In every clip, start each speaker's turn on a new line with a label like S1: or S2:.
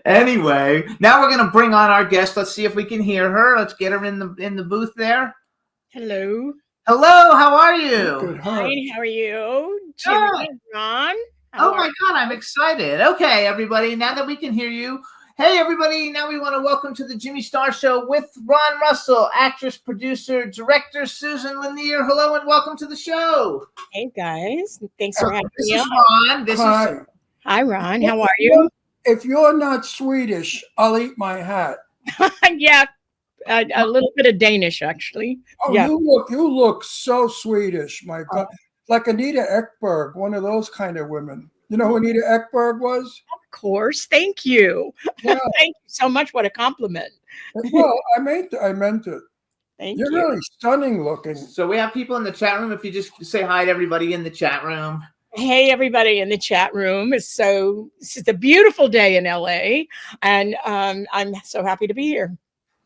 S1: Anyway, now we're gonna bring on our guest. Let's see if we can hear her. Let's get her in the booth there.
S2: Hello.
S1: Hello, how are you?
S3: Good.
S2: Fine. How are you?
S1: Good.
S2: Jimmy, Ron.
S1: Oh my God, I'm excited. Okay, everybody, now that we can hear you. Hey, everybody, now we want to welcome to the Jimmy Star Show with Ron Russell, actress, producer, director Susan Lanier. Hello and welcome to the show.
S2: Hey guys, thanks for having
S1: This
S2: me
S1: is
S2: on.
S1: Ron. This
S3: Hi.
S1: is
S2: Hi Ron, how are you?
S3: If you're not Swedish, I'll eat my hat.
S2: Yeah, a little bit of Danish actually.
S3: Oh,
S2: Yeah.
S3: you look so Swedish, my God. Like Anita Ekberg, one of those kind of women. You know who Anita Ekberg was?
S2: Of course. Thank you.
S3: Yeah.
S2: Thank you so much. What a compliment.
S3: Well, I meant it.
S2: Thank
S3: You're
S2: you.
S3: really stunning looking.
S1: So we have people in the chat room. If you just say hi to everybody in the chat room.
S2: Hey everybody in the chat room. This is a beautiful day in LA, and I'm so happy to be here.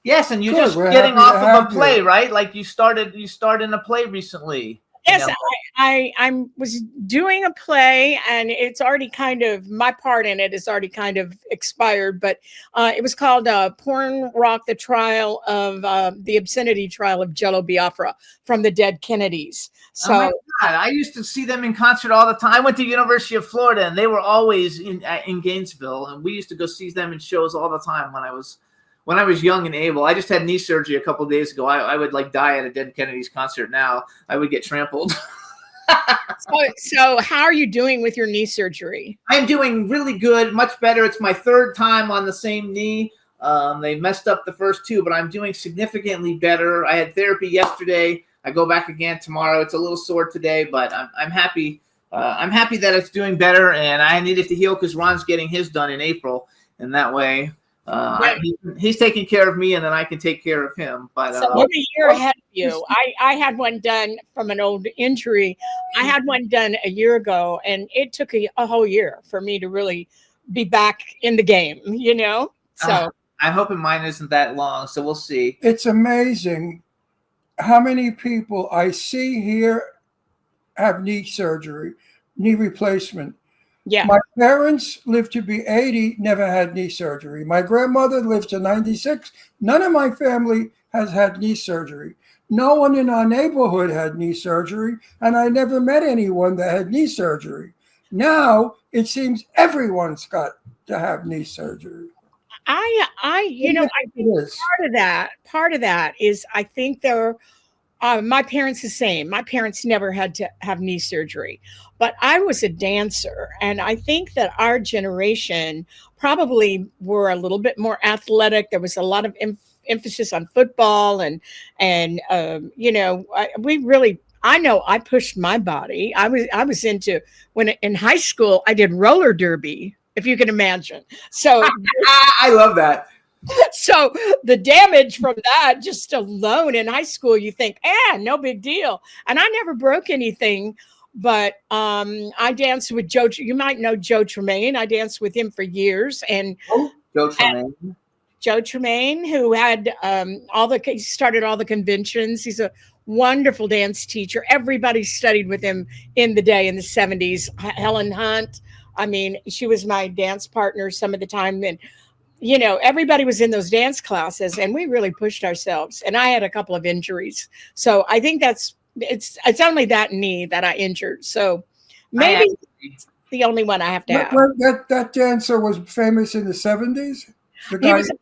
S1: Yes, and you're
S3: Good,
S1: just
S3: we're
S1: getting
S3: happy to
S1: off of a
S3: have
S1: play,
S3: you.
S1: right? Like you started in a play recently.
S2: Yes, I was doing a play, and it's already kind of, my part in it is already kind of expired, but it was called Porn Rock, the Trial of the Obscenity Trial of Jello Biafra from the Dead Kennedys. So
S1: oh my God, I used to see them in concert all the time. I went to University of Florida, and they were always in Gainesville, and we used to go see them in shows all the time when I was young and able. I just had knee surgery a couple of days ago. I would like die at a Dead Kennedys concert now. I would get trampled.
S2: so how are you doing with your knee surgery?
S1: I'm doing really good, much better. It's my third time on the same knee. They messed up the first two, but I'm doing significantly better. I had therapy yesterday. I go back again tomorrow. It's a little sore today, but I'm happy. I'm happy that it's doing better, and I need it to heal because Ron's getting his done in April, and that way he's taking care of me, and then I can take care of him. But
S2: so I'm a year ahead of you. I had one done from an old injury. I had one done a year ago, and it took a whole year for me to really be back in the game, you know? So
S1: I'm hoping mine isn't that long, so we'll see.
S3: It's amazing how many people I see here have knee surgery, knee replacement.
S2: yeah.
S3: My parents lived to be 80, never had knee surgery. My grandmother lived to 96. None of my family has had knee surgery. No one in our neighborhood had knee surgery, and I never met anyone that had knee surgery. Now it seems everyone's got to have knee surgery.
S2: I think part of that is I think my parents the same. My parents never had to have knee surgery, but I was a dancer, and I think that our generation probably were a little bit more athletic. There was a lot of emphasis on football, and I know I pushed my body. I was into, when in high school I did roller derby, if you can imagine. So
S1: I love that.
S2: So the damage from that just alone in high school, you think, no big deal. And I never broke anything, but I danced with Joe. You might know Joe Tremaine. I danced with him for years. And
S1: Joe Tremaine.
S2: Joe Tremaine, who had he started all the conventions. He's a wonderful dance teacher. Everybody studied with him in the day in the 70s. Helen Hunt. I mean, she was my dance partner some of the time. And everybody was in those dance classes, and we really pushed ourselves. And I had a couple of injuries. So I think it's only that knee that I injured. So maybe it's the only one I have to have.
S3: That dancer was famous in the 70s? The guy,
S2: He was a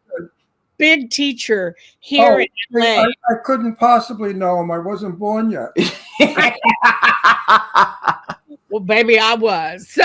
S2: big teacher here in LA.
S3: I couldn't possibly know him. I wasn't born yet.
S2: Well, baby, I was. So.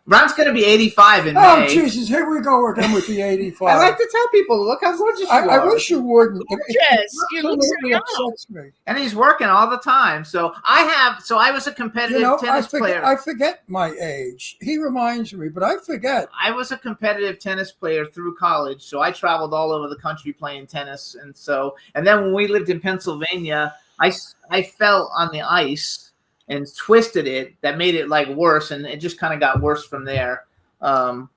S1: Ron's going to be 85 in May.
S3: Oh, Jesus, here we go again with the 85.
S1: I like to tell people, look how gorgeous you are.
S3: I wish you wouldn't.
S2: You look so young.
S3: Upsets me.
S1: And he's working all the time. So I was a competitive tennis player.
S3: I forget my age. He reminds me, but I forget.
S1: I was a competitive tennis player through college. So I traveled all over the country playing tennis. And then when we lived in Pennsylvania, I fell on the ice and twisted it. That made it like worse, and it just kind of got worse from there. And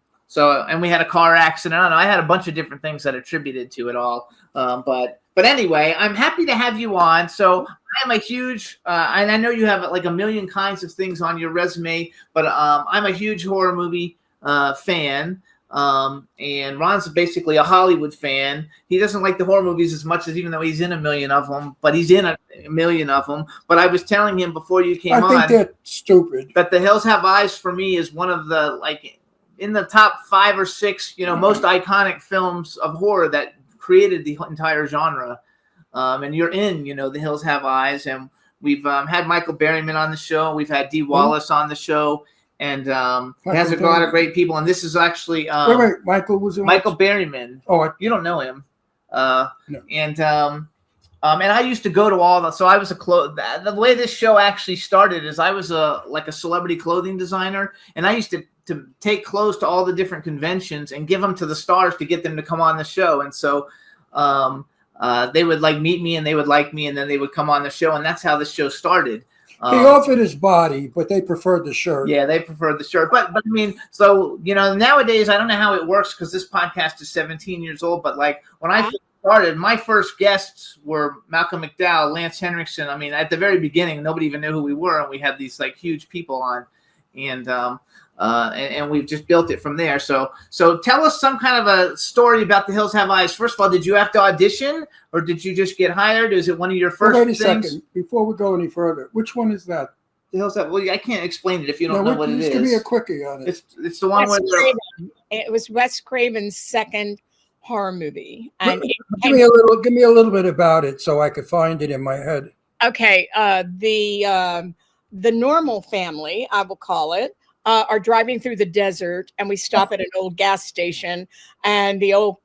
S1: we had a car accident. I don't know. I had a bunch of different things that attributed to it all. But anyway, I'm happy to have you on. So I'm a huge, and I know you have like a million kinds of things on your resume, but I'm a huge horror movie fan. And Ron's basically a Hollywood fan. He doesn't like the horror movies as much as, even though he's in a million of them, but he's in a million of them. But I was telling him before you came on,
S3: I think they're stupid.
S1: that The Hills Have Eyes for me is one of the, like, in the top 5 or 6, most iconic films of horror that created the entire genre. And you're in, The Hills Have Eyes, and we've had Michael Berryman on the show. We've had Dee Wallace on the show. And it has a lot of great people. And this is actually
S3: wait, Michael was in
S1: Michael Berryman.
S3: Oh,
S1: you don't know him.
S3: No.
S1: And I used to go to all the. So I was the way this show actually started is I was a celebrity clothing designer, and I used to take clothes to all the different conventions and give them to the stars to get them to come on the show. And so they would meet me, and they would like me, and then they would come on the show, and that's how the show started.
S3: He offered his body, but they preferred the shirt.
S1: Yeah, they preferred the shirt. But I mean, so, nowadays, I don't know how it works because this podcast is 17 years old. But when I first started, my first guests were Malcolm McDowell, Lance Henriksen. I mean, at the very beginning, nobody even knew who we were. And we had these huge people on. And we've just built it from there. So tell us some kind of a story about The Hills Have Eyes. First of all, did you have to audition, or did you just get hired? Is it one of your first things?
S3: Wait a second. Before we go any further, which one is that?
S1: The Hills Have. Well, I can't explain it if you don't know what it is.
S3: Just give me a quickie on it.
S1: It's the one where
S2: it was Wes Craven's second horror movie. And
S3: give me a little bit about it so I could find it in my head.
S2: Okay, the normal family, I will call it, are driving through the desert, and we stop at an old gas station, and the old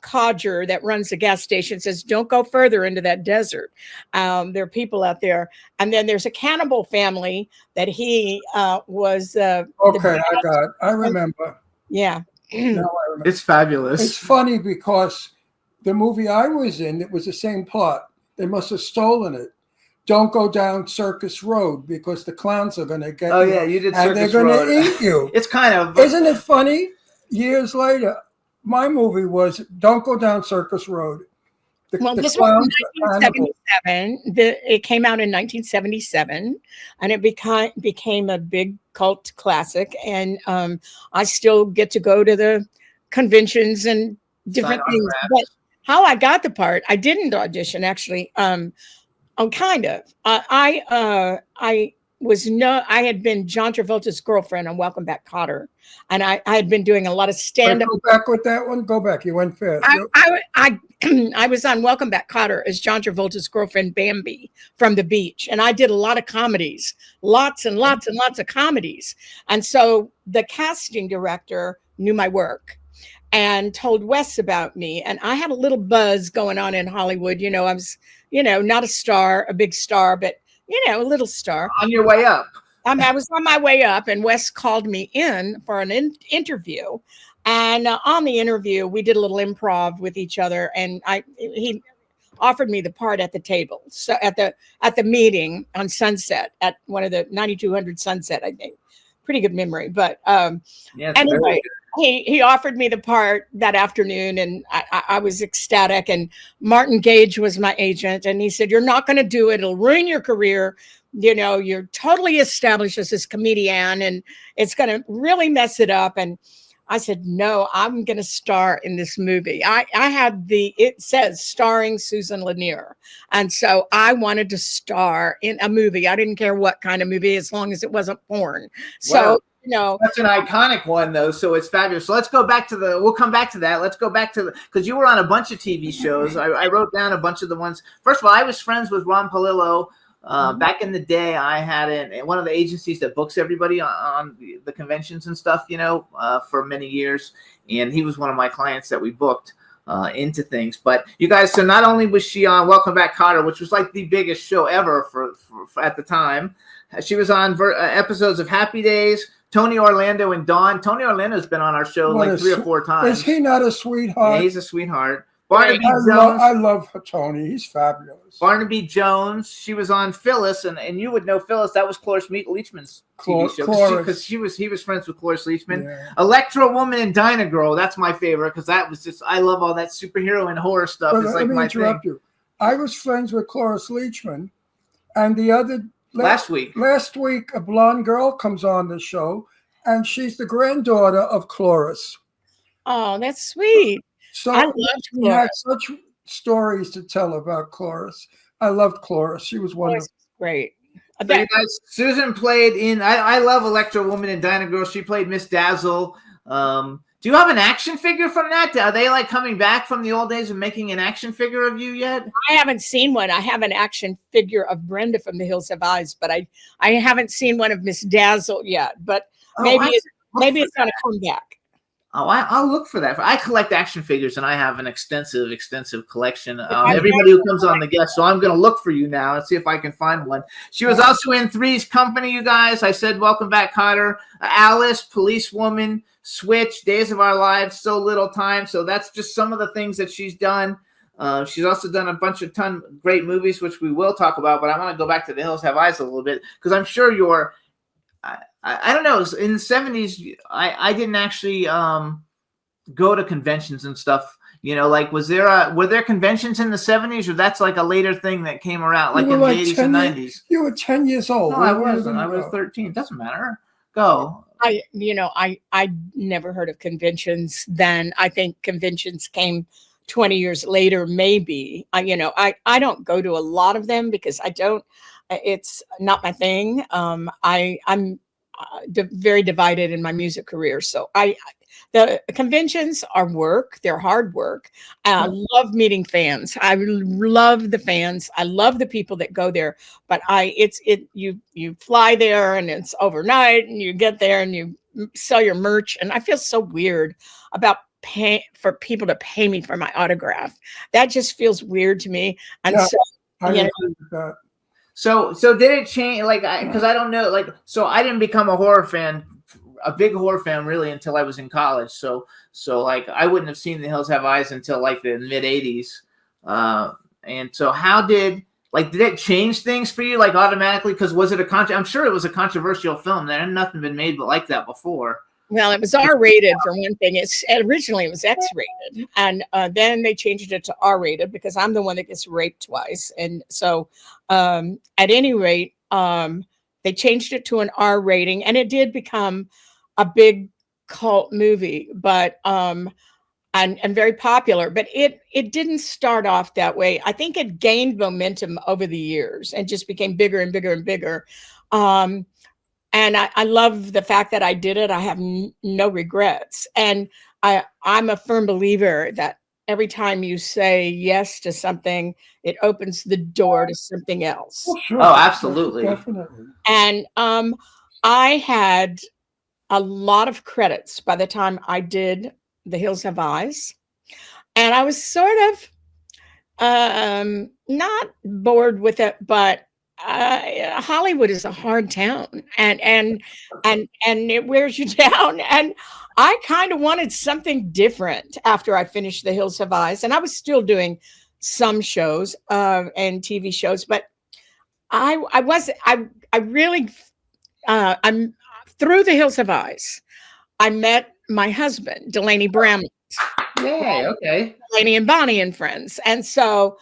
S2: codger that runs the gas station says, "Don't go further into that desert. There are people out there." And then there's a cannibal family that he was.
S3: Okay, I remember.
S2: Yeah.
S3: Now I remember.
S1: It's fabulous.
S3: It's funny because the movie I was in, it was the same plot. They must have stolen it. Don't go down Circus Road because the clowns are going to get you.
S1: Oh, yeah, you did
S3: and
S1: Circus
S3: they're
S1: Road.
S3: going to eat you.
S1: It's kind of...
S3: Isn't it funny? Years later, my movie was Don't Go Down Circus Road.
S2: This was 1977. It came out in 1977, and it became a big cult classic. And I still get to go to the conventions and different things. But how I got the part, I didn't audition, actually. Kind of. I had been John Travolta's girlfriend on Welcome Back, Kotter, and I had been doing a lot of stand-up.
S3: Go back with that one. Go back. You went fast.
S2: I was on Welcome Back, Kotter as John Travolta's girlfriend Bambi from the beach, and I did a lot of comedies, lots and lots and lots of comedies, and so the casting director knew my work and told Wes about me, and I had a little buzz going on in Hollywood. I was, not a star, a big star, but a little star.
S1: On your way up.
S2: I was on my way up, and Wes called me in for an interview. And on the interview, we did a little improv with each other, and he offered me the part at the table. So at the meeting on Sunset, at one of the 9200 Sunset, I think. Pretty good memory, but anyway. He offered me the part that afternoon, and I was ecstatic. And Martin Gage was my agent, and he said, "You're not going to do it. It'll ruin your career. You're totally established as this comedian, and it's going to really mess it up." And I said, "No, I'm going to star in this movie." It says starring Susan Lanier. And so I wanted to star in a movie. I didn't care what kind of movie, as long as it wasn't porn. So,
S1: that's an iconic one, though. So it's fabulous. So let's go back to we'll come back to that. Let's go back to because you were on a bunch of TV shows. I wrote down a bunch of the ones. First of all, I was friends with Ron Palillo. Back in the day, I had one of the agencies that books everybody on the conventions and stuff, for many years. And he was one of my clients that we booked into things. But you guys, so not only was she on Welcome Back, Kotter, which was like the biggest show ever for at the time, she was on episodes of Happy Days, Tony Orlando and Dawn. Tony Orlando's been on our show 3 or 4 times.
S3: Is he not a sweetheart?
S1: Yeah, he's a sweetheart. Barnaby Jones.
S3: I love Tony. He's fabulous.
S1: Barnaby Jones. She was on Phyllis, and you would know Phyllis. That was Cloris Leachman's TV show because he was friends with Cloris Leachman. Yeah. Electro Woman and Dinah Girl. That's my favorite because that was just I love all that superhero and horror stuff.
S3: But
S1: it's
S3: let me
S1: my
S3: interrupt
S1: thing.
S3: You. I was friends with Cloris Leachman, and the other last week, a blonde girl comes on the show, and she's the granddaughter of Cloris.
S2: Oh, that's sweet. I
S3: So
S2: loved
S3: we had
S2: Cloris.
S3: such stories to tell about Cloris. I loved Cloris. She was
S2: Cloris
S3: wonderful.
S2: was great.
S1: So you
S2: That
S1: guys, Susan played in. I love Electro Woman and Dinah Girl. She played Miss Dazzle. Do you have an action figure from that? Are they like coming back from the old days and making an action figure of you yet?
S2: I haven't seen one. I have an action figure of Brenda from The Hills Have Eyes, but I haven't seen one of Miss Dazzle yet. But
S1: Oh,
S2: maybe it's gonna come back.
S1: Oh, I'll look for that. I collect action figures, and I have an extensive collection.
S2: I
S1: Everybody who comes on the guest, so I'm going to look for you now and see if I can find one. She was also in Three's Company, you guys. I said, welcome back, Cotter. Alice, Policewoman, Switch, Days of Our Lives, So Little Time. So that's just some of the things that she's done. She's also done a bunch of great movies, which we will talk about. But I want to go back to The Hills Have Eyes a little bit because I'm sure you're. I don't know. In the 70s, I didn't actually go to conventions and stuff. You know, like were there conventions in the 70s, or that's like a later thing that came around, like in the 80s and 90s?
S3: You were 10 years old.
S1: No, I wasn't. I was 13. Doesn't matter. Go.
S2: I never heard of conventions then. I think conventions came 20 years later, maybe. I don't go to a lot of them because it's not my thing. I'm very divided in my music career. So the conventions are work. They're hard work. I love meeting fans. I love the fans. I love the people that go there. But you fly there and it's overnight, and you get there and you sell your merch. And I feel so weird about pay for people to pay me for my autograph. That just feels weird to me. And
S3: Yeah,
S2: so,
S3: I agree with that.
S1: So did it change? Like, because I don't know. Like, so I didn't become a big horror fan really until I was in college. So like I wouldn't have seen The Hills Have Eyes until like the mid 80s. And so did it change things for you like automatically? Because was it I'm sure it was a controversial film. There had nothing been made but like that before.
S2: Well, it was R-rated for one thing. Originally it was X-rated, and then they changed it to R-rated because I'm the one that gets raped twice. And so, at any rate, they changed it to an R rating, and it did become a big cult movie, but and very popular. But it didn't start off that way. I think it gained momentum over the years and just became bigger and bigger and bigger. And I love the fact that I did it. I have no regrets. And I'm a firm believer that every time you say yes to something, it opens the door to something else.
S3: Oh, sure.
S1: Oh, absolutely.
S3: Definitely.
S2: And I had a lot of credits by the time I did The Hills Have Eyes. And I was sort of not bored with it, but Hollywood is a hard town, and it wears you down. And I kind of wanted something different after I finished The Hills Have Eyes, and I was still doing some shows and TV shows, but I'm through The Hills Have Eyes. I met my husband, Delaney Bramlett.
S1: Yeah. Okay.
S2: Delaney and Bonnie and Friends, and so.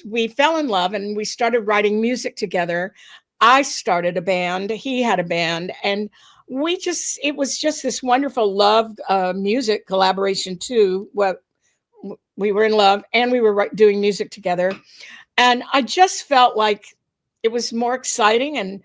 S2: We fell in love and we started writing music together. I started a band. He had a band, and it was just this wonderful love music collaboration too. We were in love and we were doing music together. And I just felt like it was more exciting and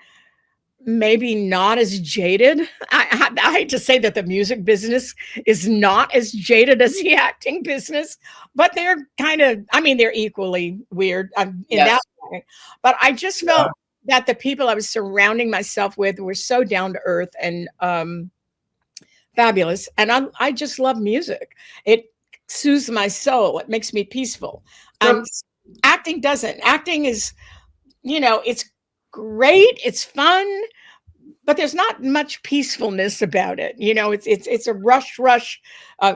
S2: maybe not as jaded. I hate to say that the music business is not as jaded as the acting business, but they're they're equally weird in that way. But I just felt that the people I was surrounding myself with were so down to earth and fabulous. And I just love music. It soothes my soul. It makes me peaceful. Acting doesn't. Acting is, it's great, it's fun, but there's not much peacefulness about it. It's a rush,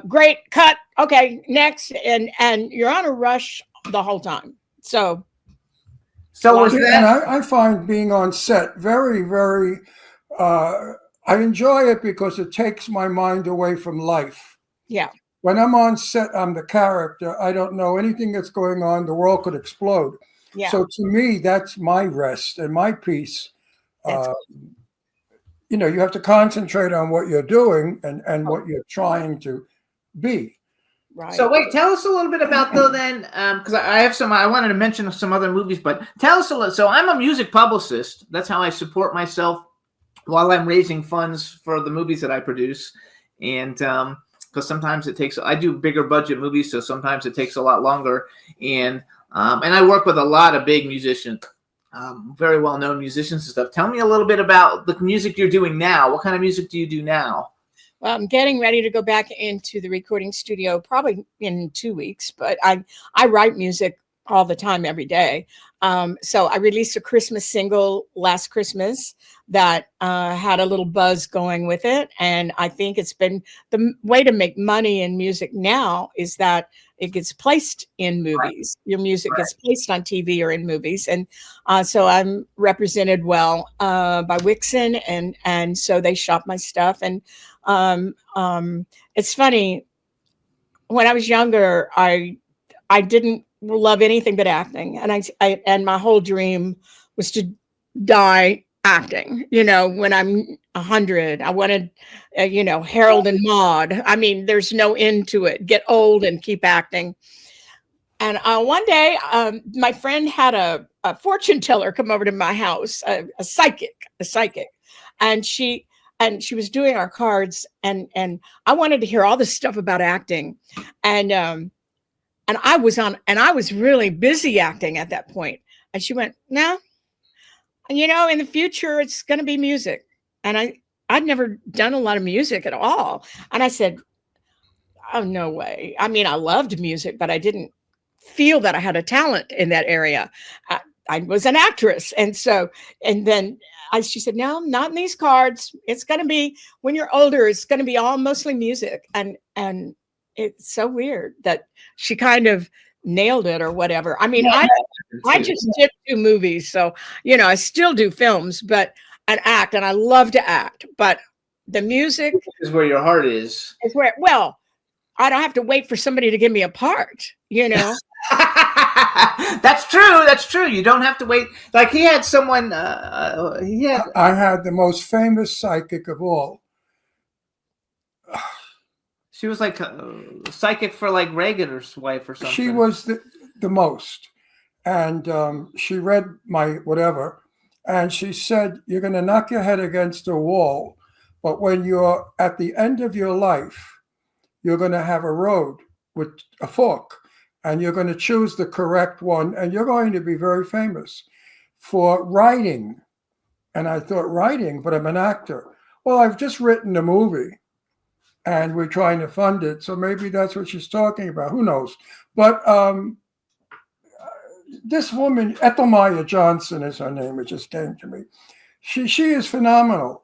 S2: great cut, okay, next, and you're on a rush the whole time. So
S3: was that? And I find being on set very, very. I enjoy it because it takes my mind away from life.
S2: Yeah.
S3: When I'm on set, I'm the character. I don't know anything that's going on. The world could explode. Yeah. So to me, that's my rest and my peace. you have to concentrate on what you're doing and what you're trying to be.
S2: Right.
S1: So wait, tell us a little bit about though then, because I have some. I wanted to mention some other movies, but tell us a little. So I'm a music publicist. That's how I support myself while I'm raising funds for the movies that I produce, and because sometimes it takes. I do bigger budget movies, so sometimes it takes a lot longer, and I work with a lot of big musicians. Very well-known musicians and stuff. Tell me a little bit about the music you're doing now. What kind of music do you do now?
S2: Well, I'm getting ready to go back into the recording studio probably in 2 weeks, but I write music all the time, every day. So I released a Christmas single last Christmas that had a little buzz going with it. And I think it's been the way to make money in music now is that it gets placed in movies. Your music gets placed on TV or in movies. And so I'm represented well by Wixen. And so they shop my stuff. And it's funny, when I was younger, I didn't love anything but acting, and and my whole dream was to die acting. When I'm 100, I wanted, Harold and Maude. I mean, there's no end to it. Get old and keep acting. And one day, my friend had a fortune teller come over to my house, a psychic, and she was doing our cards, and I wanted to hear all this stuff about acting, and I was really busy acting at that point. And she went, "No, in the future it's going to be music." And I'd never done a lot of music at all, and I said, "Oh, no way." I mean, I loved music, but I didn't feel that I had a talent in that area. I was an actress, and then she said, "No, not in these cards. It's going to be, when you're older, it's going to be all mostly music." And it's so weird that she kind of nailed it or whatever. I mean, I just did do movies, so I still do films, and act, and I love to act. But the music
S1: is where your heart is.
S2: Is where. Well, I don't have to wait for somebody to give me a part.
S1: That's true. That's true. You don't have to wait. Like he had someone.
S3: I had the most famous psychic of all.
S1: She was like a psychic for like Reagan's wife or something.
S3: She was the most. And she read my whatever. And she said, "You're going to knock your head against a wall. But when you're at the end of your life, you're going to have a road with a fork. And you're going to choose the correct one. And you're going to be very famous for writing." And I thought, writing? But I'm an actor. Well, I've just written a movie. And we're trying to fund it. So maybe that's what she's talking about. Who knows? But this woman, Ethelmaya Johnson is her name. It just came to me. She is phenomenal.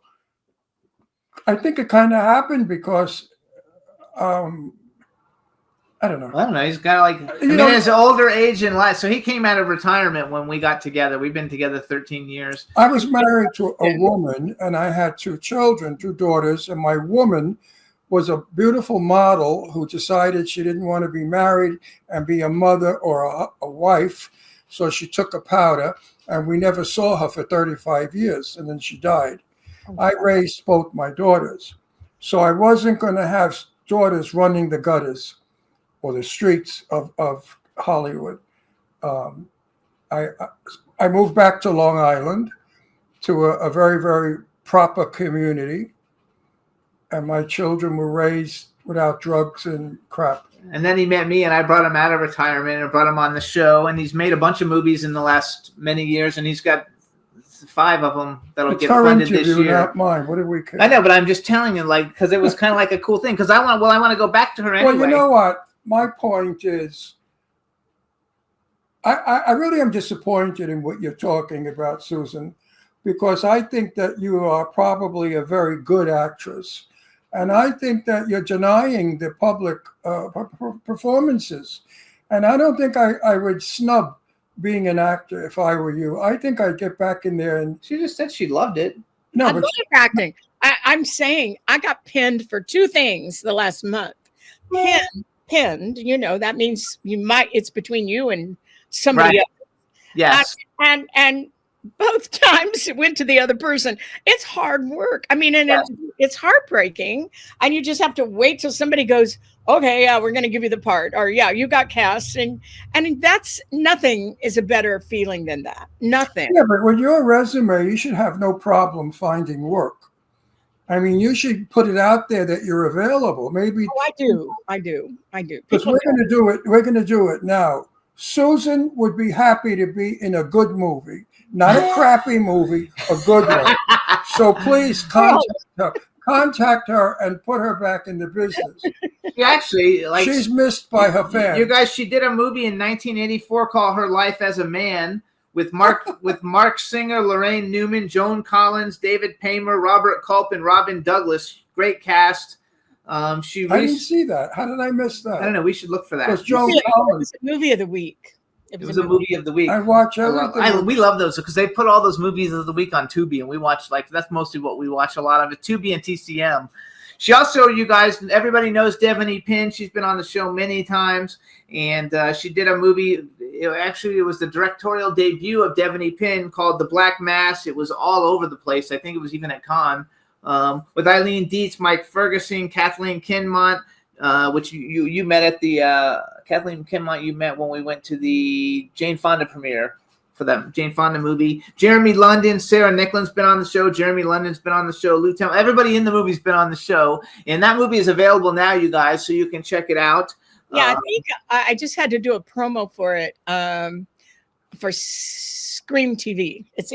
S3: I think it kind of happened because, I don't know.
S1: He's got like, his older age in life. So he came out of retirement when we got together. We've been together 13 years.
S3: I was married to a woman, and I had 2 children, 2 daughters. And my woman was a beautiful model who decided she didn't want to be married and be a mother or a wife. So she took a powder, and we never saw her for 35 years. And then she died. I raised both my daughters. So I wasn't going to have daughters running the gutters or the streets of Hollywood. I moved back to Long Island to a very, very proper community. And my children were raised without drugs and crap.
S1: And then he met me, and I brought him out of retirement and brought him on the show. And he's made a bunch of movies in the last many years, and he's got 5 of them that'll get funded this year.
S3: Not mine. What did we care?
S1: I know, but I'm just telling you, like, because it was kind of like a cool thing. Because I want to go back to her anyway.
S3: Well, you know what? My point is, I really am disappointed in what you're talking about, Susan, because I think that you are probably a very good actress. And I think that you're denying the public performances. And I don't think I would snub being an actor if I were you. I think I'd get back in there. And
S1: she just said she loved it.
S2: No, I love acting. I'm saying I got pinned for 2 things the last month. Pinned, that means it's between you and somebody else.
S1: Yes.
S2: And both times it went to the other person. It's hard work. I mean, and it's heartbreaking. And you just have to wait till somebody goes, okay, yeah, we're going to give you the part, or yeah, you got cast. And that's, nothing is a better feeling than that. Nothing.
S3: Yeah, but with your resume, you should have no problem finding work. I mean, you should put it out there that you're available. Maybe.
S2: Oh, I do.
S3: Because we're going to do it. We're going to do it now. Susan would be happy to be in a good movie, not a crappy movie, a good one. So please contact her and put her back in the business.
S1: Actually, like,
S3: she's missed by her fans.
S1: You guys, she did a movie in 1984 called Her Life as a Man with Mark Singer, Lorraine Newman, Joan Collins, David Paymer, Robert Culp, and Robin Douglas. Great cast. I
S3: didn't see that. How did I miss that?
S1: I don't know. We should look for that.
S3: It was
S2: a movie of the week.
S1: It was a movie of the week.
S3: I watch everything.
S1: We love those because they put all those movies of the week on Tubi, and we watch, like, that's mostly what we watch, a lot of it. Tubi and TCM. She also, you guys, everybody knows Devaney Pinn. She's been on the show many times, and she did a movie. It was the directorial debut of Devaney Pinn called The Black Mass. It was all over the place. I think it was even at Cannes, with Eileen Dietz, Mike Ferguson, Kathleen Kinmont, which you met at the Kathleen Kinmont. You met when we went to the Jane Fonda premiere for that Jane Fonda movie. Jeremy London, Sarah Nicklon's been on the show. Jeremy London's been on the show. Lou Temple, everybody in the movie's been on the show. And that movie is available now, you guys, so you can check it out.
S2: Yeah, I think I just had to do a promo for it for Scream TV. It's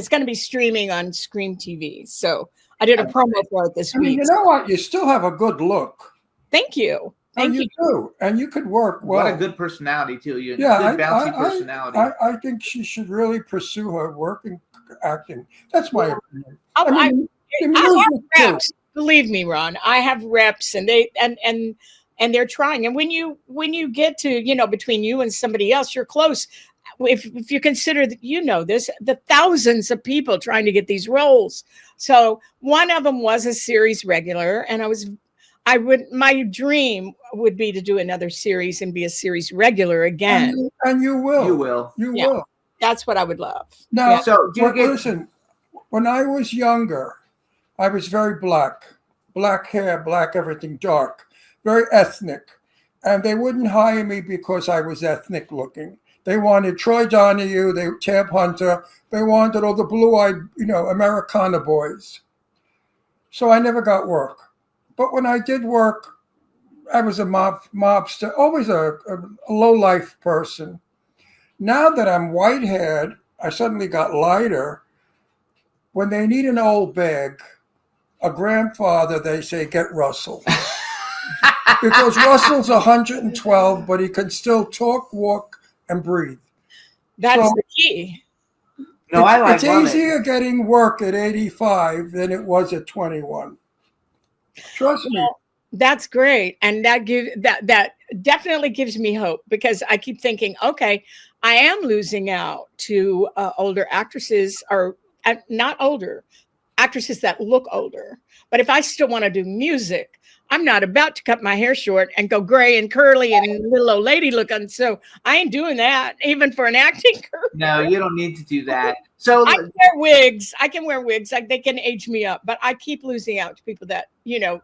S2: going to be streaming on Scream TV. So I did a promo for it this week.
S3: You know what? You still have a good look.
S2: Thank you.
S3: Thank you do, and you could work well.
S1: What a good personality too. You
S3: good
S1: bouncy personality.
S3: I think she should really pursue her work in acting. That's my opinion.
S2: I have reps. Believe me, Ron. I have reps, and they're trying. And when you get to, between you and somebody else, you're close. If you consider that, the thousands of people trying to get these roles. So one of them was a series regular, and my dream would be to do another series and be a series regular again.
S3: And you will.
S1: You
S3: will.
S2: That's what I would love.
S3: Now, listen, when I was younger, I was very black hair, black everything, dark, very ethnic. And they wouldn't hire me because I was ethnic looking. They wanted Troy Donahue, Tab Hunter. They wanted all the blue-eyed, Americana boys. So I never got work. But when I did work, I was a mobster, always a low-life person. Now that I'm white-haired, I suddenly got lighter. When they need an old bag, a grandfather, they say, get Russell. Because Russell's 112, but he can still talk, walk, and breathe.
S2: That's the key.
S1: No,
S3: it's easier getting work at 85 than it was at 21. Trust me.
S2: That's great, and that definitely gives me hope, because I keep thinking, okay, I am losing out to older actresses, or not older actresses that look older. But if I still want to do music, I'm not about to cut my hair short and go gray and curly and little old lady looking. So I ain't doing that, even for an acting career.
S1: No, you don't need to do that. So
S2: I can wear wigs. Like, they can age me up, but I keep losing out to people that,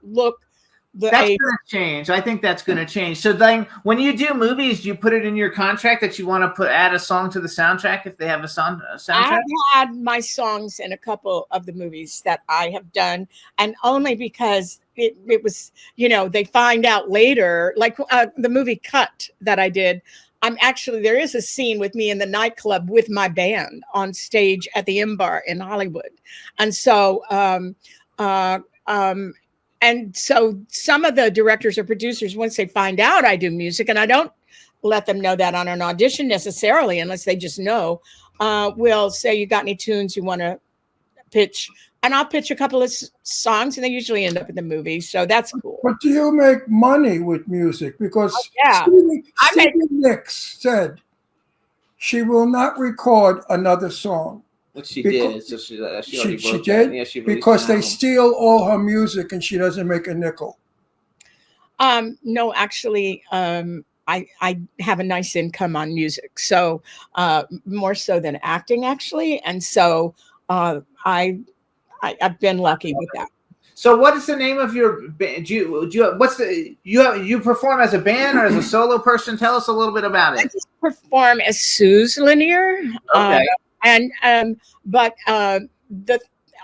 S2: look
S1: that's going to change. I think that's going to change. So then when you do movies, do you put it in your contract that you want to add a song to the soundtrack if they have a soundtrack?
S2: I have had my songs in a couple of the movies that I have done, and only because it was, they find out later, like the movie Cut that I did. There is a scene with me in the nightclub with my band on stage at the M Bar in Hollywood. And so, and so some of the directors or producers, once they find out I do music, and I don't let them know that on an audition necessarily, unless they just know, will say, you got any tunes you want to pitch? And I'll pitch a couple of songs, and they usually end up in the movie. So that's cool.
S3: But do you make money with music? Because Stevie Nicks said she will not record another song.
S1: Which she did. So she
S3: did? Yeah, because they steal all her music and she doesn't make a nickel.
S2: No, actually, I have a nice income on music, so more so than acting actually, and so I've been lucky with that.
S1: So what is the name of your band? You perform as a band or as a solo person? Tell us a little bit about
S2: I
S1: it.
S2: just perform as Suze Lanier,
S1: Okay.
S2: and the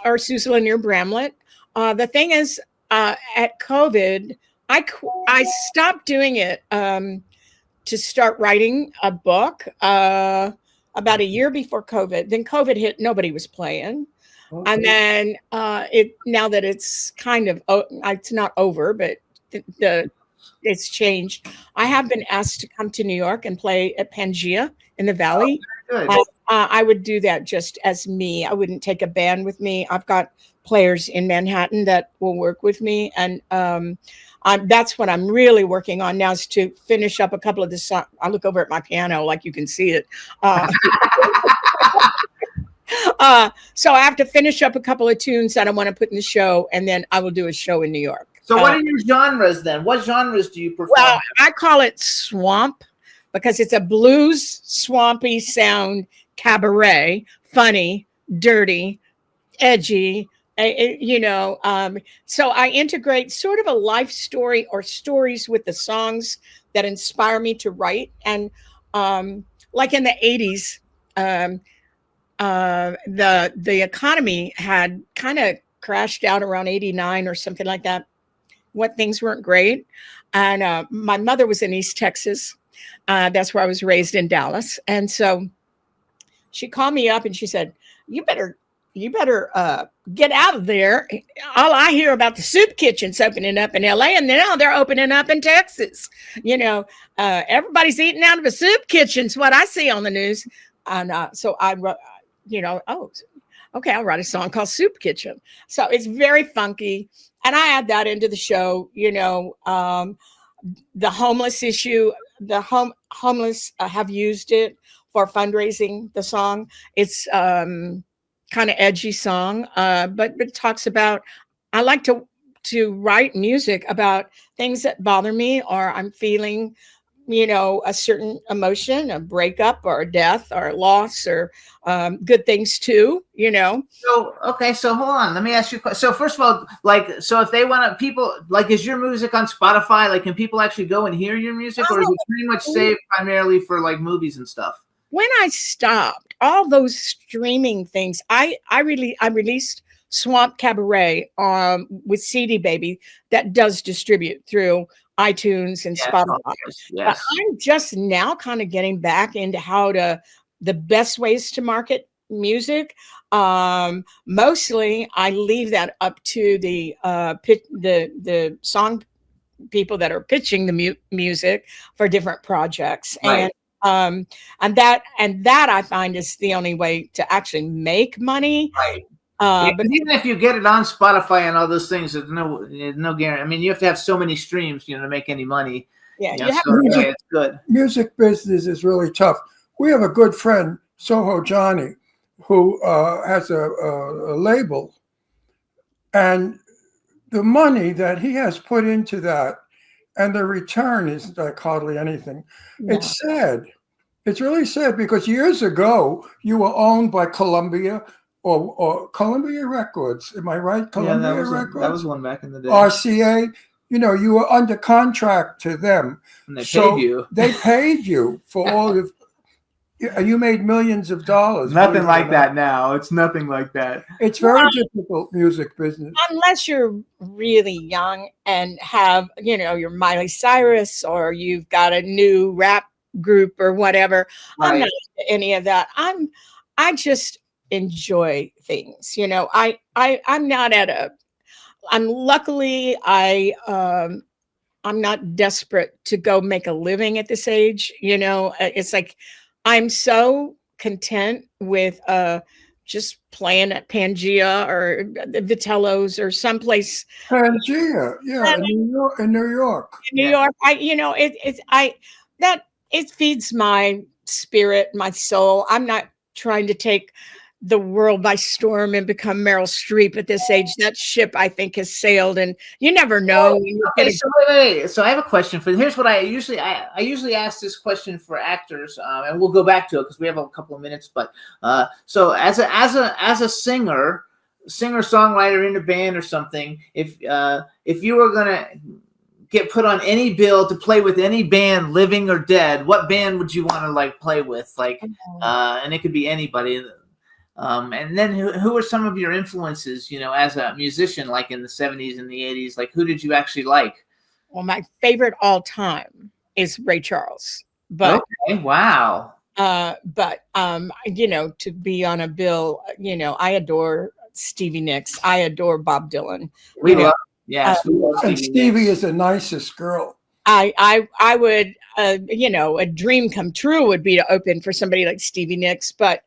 S2: or Suze Lanier Bramlett. The thing is, at COVID, I stopped doing it to start writing a book about a year before COVID. Then COVID hit, nobody was playing.
S1: Okay.
S2: And then now that it's kind of it's not over, but it's changed. I have been asked to come to New York and play at Pangea in the Valley.
S1: Good.
S2: I would do that just as me. I wouldn't take a band with me. I've got players in Manhattan that will work with me, and that's what I'm really working on now, is to finish up a couple of the songs. I look over at my piano, like you can see it. So I have to finish up a couple of tunes that I want to put in the show, and then I will do a show in New York.
S1: So what are your genres then? What genres do you perform?
S2: Well, I call it swamp because it's a blues, swampy sound, cabaret, funny, dirty, edgy. So I integrate sort of a life story or stories with the songs that inspire me to write. And like in the 80s, the economy had kind of crashed out around 89 or something like that. What things weren't great. And my mother was in East Texas. That's where I was raised, in Dallas. And so she called me up and she said, you better get out of there. All I hear about the soup kitchens opening up in LA, and now they're opening up in Texas. Everybody's eating out of a soup kitchen's what I see on the news. And so okay, I'll write a song called Soup Kitchen. So it's very funky. And I add that into the show, the homeless issue, the homeless have used it for fundraising, the song. It's kind of edgy song, but it talks about, I like to write music about things that bother me, or I'm feeling, a certain emotion, a breakup or a death or a loss, or good things too,
S1: So hold on. Let me ask you a question. So first of all, so if they want to, people, is your music on Spotify? Like, can people actually go and hear your music, or is it pretty much saved primarily for like movies and stuff?
S2: When I stopped all those streaming things, I released Swamp Cabaret with CD Baby that does distribute through iTunes and Spotify.
S1: Yes.
S2: I'm just now kind of getting back into the best ways to market music. Mostly I leave that up to the song people that are pitching the music for different projects.
S1: Right.
S2: And that I find is the only way to actually make money.
S1: Right.
S2: But
S1: even if you get it on Spotify and all those things, there's no guarantee. I mean, you have to have so many streams, to make any money.
S2: Yeah,
S1: it's good.
S3: Music business is really tough. We have a good friend, Soho Johnny, who has a label, and the money that he has put into that, and the return is like hardly anything. Yeah. It's sad. It's really sad, because years ago you were owned by Columbia or Columbia Records. Am I right? Columbia Records.
S1: That was one back in the day.
S3: RCA. You were under contract to them.
S1: And they paid you.
S3: They paid you for all of. You made millions of dollars.
S1: Nothing like that now. It's nothing like that.
S3: It's very difficult, music business.
S2: Unless you're really young and have, your Miley Cyrus, or you've got a new rap group or whatever. Right. I'm not into any of that. I just enjoy things. I'm not luckily I'm not desperate to go make a living at this age. It's like, I'm so content with just playing at Pangea or Vitello's or someplace.
S3: Pangea, yeah, in New York.
S2: In New York, it feeds my spirit, my soul. I'm not trying to take the world by storm and become Meryl Streep at this age. That ship, I think, has sailed, and you never know. When you
S1: Okay,
S2: get
S1: so wait. So I have a question for you. Here's what I usually ask this question for actors, and we'll go back to it because we have a couple of minutes. But so as a singer, songwriter in a band or something, if you were gonna get put on any bill to play with any band, living or dead, what band would you want to like play with? Like, and it could be anybody. And then who are some of your influences, as a musician, like in the 70s and the 80s? Like, who did you actually like?
S2: Well, my favorite all time is Ray Charles. But
S1: okay, wow.
S2: To be on a bill, I adore Stevie Nicks. I adore Bob Dylan.
S1: We love Stevie
S3: and Stevie
S1: Nicks.
S3: is the nicest girl.
S2: I would, a dream come true would be to open for somebody like Stevie Nicks, but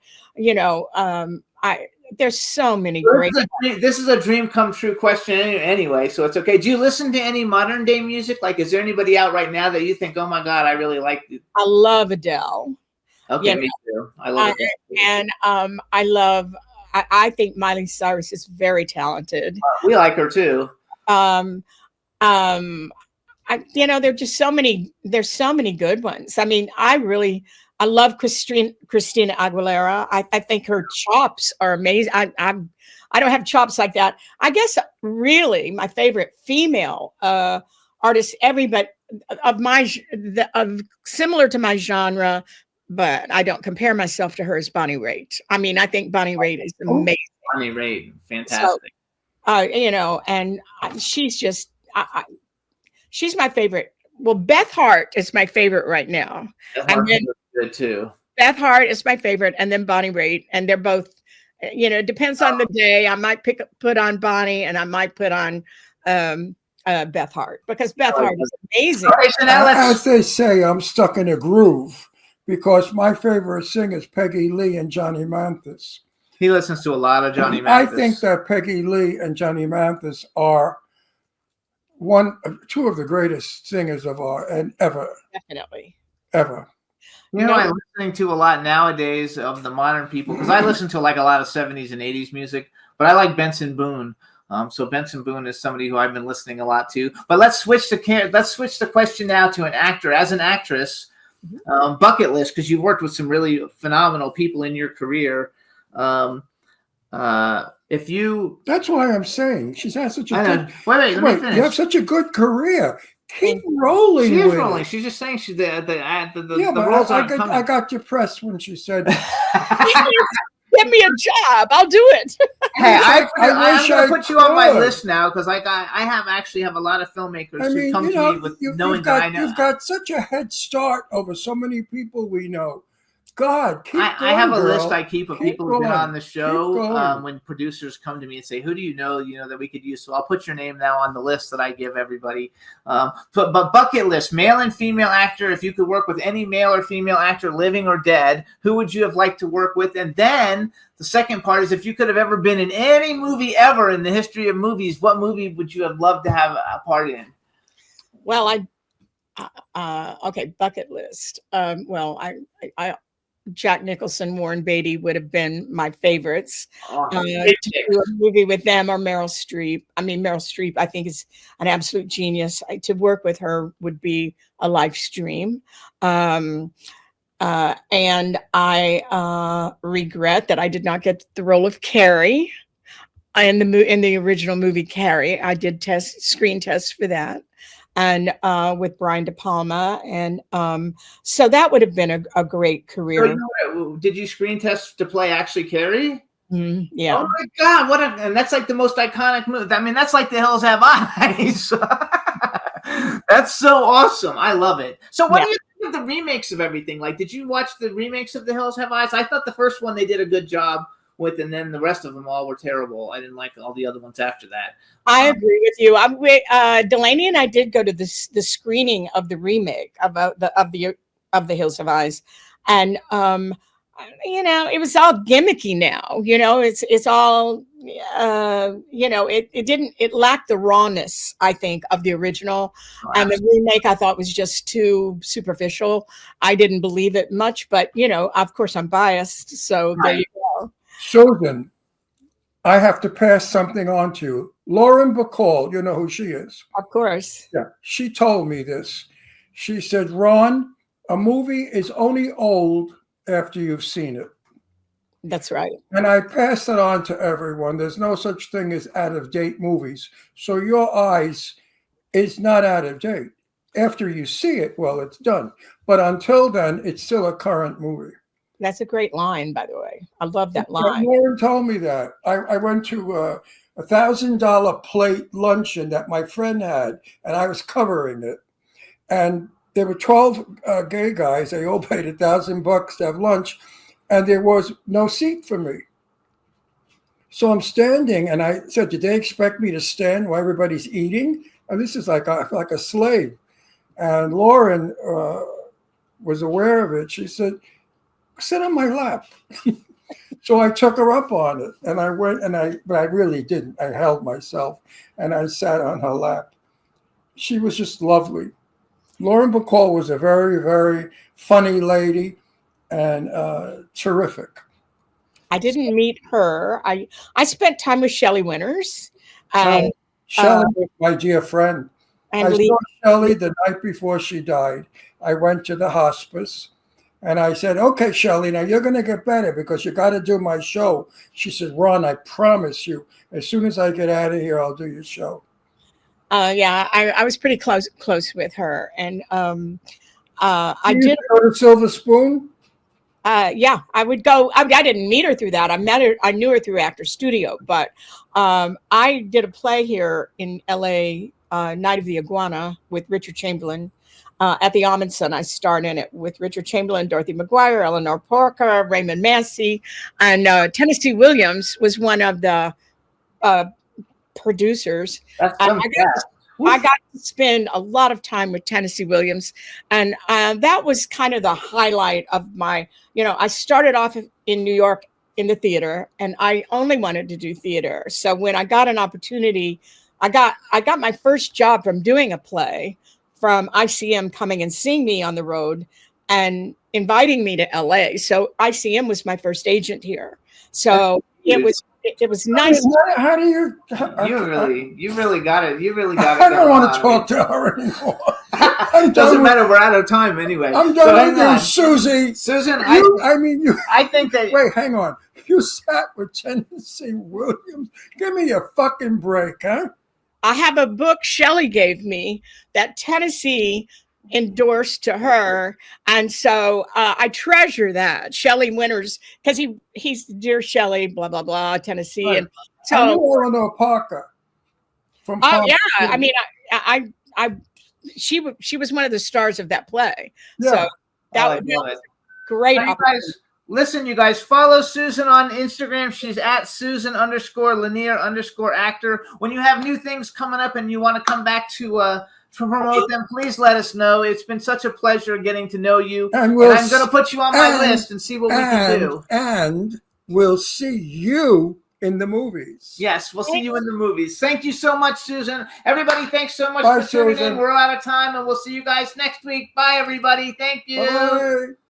S2: there's so many great.
S1: This is a dream come true question anyway, so it's okay. Do you listen to any modern day music? Like, is there anybody out right now that you think, oh my God, I really like it?
S2: I love Adele.
S1: Okay, me too. I love Adele.
S2: And I think Miley Cyrus is very talented.
S1: We like her too.
S2: There's just so many. There's so many good ones. I mean, I love Christina Aguilera. I think her chops are amazing. I don't have chops like that. I guess really my favorite female artist, everybody of similar to my genre, but I don't compare myself to her, is Bonnie Raitt. I mean, I think Bonnie Raitt is amazing.
S1: Bonnie Raitt, fantastic.
S2: So, and she's just. She's my favorite. Well, Beth Hart is my favorite right now.
S1: And then good too.
S2: Beth Hart is my favorite, and then Bonnie Raitt, and they're both. It depends on the day. I might put on Bonnie, and I might put on Beth Hart, because Beth Hart is amazing.
S1: Okay, so now
S3: as they say, I'm stuck in a groove because my favorite singers, Peggy Lee and Johnny Mathis.
S1: He listens to a lot of Johnny Mathis.
S3: I think that Peggy Lee and Johnny Mathis are two of the greatest singers of ever.
S2: Definitely.
S3: Ever.
S1: I'm listening to a lot nowadays of the modern people, because I listen to like a lot of 70s and 80s music, but I like Benson Boone. So Benson Boone is somebody who I've been listening a lot to. But let's switch the question now to an actor. As an actress, bucket list, because you've worked with some really phenomenal people in your career.
S3: That's why I'm saying she's had such a good.
S1: Wait, let me finish.
S3: You have such a good career. Keep rolling.
S1: She is rolling. She's just saying the roles aren't coming.
S3: I got depressed when she said,
S2: "Give me a job, I'll do it."
S1: Hey, I'm going to put you on my list now, because I have a lot of filmmakers who come to me with knowing that I know.
S3: You've got such a head start over so many people we know. God, keep going,
S1: I have a
S3: girl.
S1: list I keep of people who've been on the show. When producers come to me and say, "Who do you know that we could use?" So I'll put your name now on the list that I give everybody. But bucket list, male and female actor. If you could work with any male or female actor, living or dead, who would you have liked to work with? And then the second part is, if you could have ever been in any movie ever in the history of movies, what movie would you have loved to have a part in?
S2: Well, okay, bucket list. Jack Nicholson, Warren Beatty would have been my favorites. To do a movie with them, or Meryl Streep. I mean, Meryl Streep, I think, is an absolute genius. To work with her would be a life stream. And I regret that I did not get the role of Carrie in the original movie Carrie. I did screen tests for that. And with Brian De Palma, and so that would have been a great career.
S1: So did you screen test to play actually Carrie?
S2: Yeah.
S1: Oh my God! And that's like the most iconic movie. I mean, that's like The Hills Have Eyes. That's so awesome. I love it. So what do you think of the remakes of everything? Like, did you watch the remakes of The Hills Have Eyes? I thought the first one they did a good job with, and then the rest of them all were terrible. I didn't like all the other ones after that.
S2: I agree with you. Delaney and I did go to the screening of the remake of the Hills Have Eyes, and it was all gimmicky now. It's all it lacked the rawness, I think, of the original. And the remake I thought was just too superficial. I didn't believe it much, but of course I'm biased, so there you go.
S3: Susan, I have to pass something on to you. Lauren Bacall, you know who she is.
S2: Of course.
S3: Yeah, she told me this. She said, Ron, a movie is only old after you've seen it.
S2: That's right.
S3: And I pass it on to everyone. There's no such thing as out of date movies. So Your Eyes is not out of date. After you see it, well, it's done. But until then, it's still a current movie.
S2: That's a great line, by the way. I love that
S3: Yeah,
S2: line.
S3: Lauren told me that. I went to a $1,000 plate luncheon that my friend had, and I was covering it. And there were 12 gay guys. They all paid $1,000 to have lunch, and there was no seat for me. So I'm standing, and I said, "Did they expect me to stand while everybody's eating?" And this is like a slave. And Lauren was aware of it. She said, "Sit on my lap." So I took her up on it, and I went, but I really didn't. I held myself, and I sat on her lap. She was just lovely. Lauren Bacall was a very, very funny lady and terrific.
S2: I didn't meet her. I spent time with Shelley Winters and
S3: Shelley was my dear friend.
S2: and
S3: I
S2: Lee.
S3: saw Shelley the night before she died. I went to the hospice, and I said, "Okay, Shelley, now you're going to get better because you got to do my show." She said, "Ron, I promise you, as soon as I get out of here, I'll do your show."
S2: Yeah, I was pretty close with her, and I
S3: You
S2: did.
S3: go to Silver Spoon.
S2: Yeah, I would go. I didn't meet her through that. I met her. I knew her through Actor Studio, but I did a play here in L.A. Night of the Iguana with Richard Chamberlain at the Amundsen. I starred in it with Richard Chamberlain, Dorothy McGuire, Eleanor Parker, Raymond Massey, and Tennessee Williams was one of the producers.
S1: That's
S2: I
S1: some cat.
S2: got to spend a lot of time with Tennessee Williams, and that was kind of the highlight of my. I started off in New York in the theater, and I only wanted to do theater. So when I got an opportunity, I got my first job from doing a play, from ICM coming and seeing me on the road and inviting me to LA. So ICM was my first agent here. So it was nice.
S3: How do you?
S1: You really got it. You really got it.
S3: I don't want to talk to her anymore.
S1: Doesn't matter. We're out of time anyway.
S3: I'm
S1: So
S3: done with
S1: hang
S3: you,
S1: on.
S3: Susie.
S1: Susan,
S3: I
S1: think that.
S3: Wait, hang on. You sat with Tennessee Williams. Give me a fucking break, huh?
S2: I have a book Shelley gave me that Tennessee endorsed to her, and so I treasure that. Shelley Winters, because he's dear Shelley, blah blah blah, Tennessee,
S3: Right.
S2: and
S3: I knew
S2: so
S3: Eleanor Parker from.
S2: yeah, I mean, she was one of the stars of that play.
S3: Yeah.
S2: So that was a great.
S1: You guys, listen, you guys, follow Susan on Instagram. She's at Susan_Lanier_actor. When you have new things coming up and you want to come back to promote them, please let us know. It's been such a pleasure getting to know you. And I'm going to put you on my list and see what we can do.
S3: And we'll see you in the movies.
S1: Yes, we'll see you in the movies. Thank you so much, Susan. Everybody, thanks so much
S3: Bye,
S1: for tuning
S3: Susan.
S1: in. We're out of time, and we'll see you guys next week. Bye, everybody. Thank you.
S3: Bye.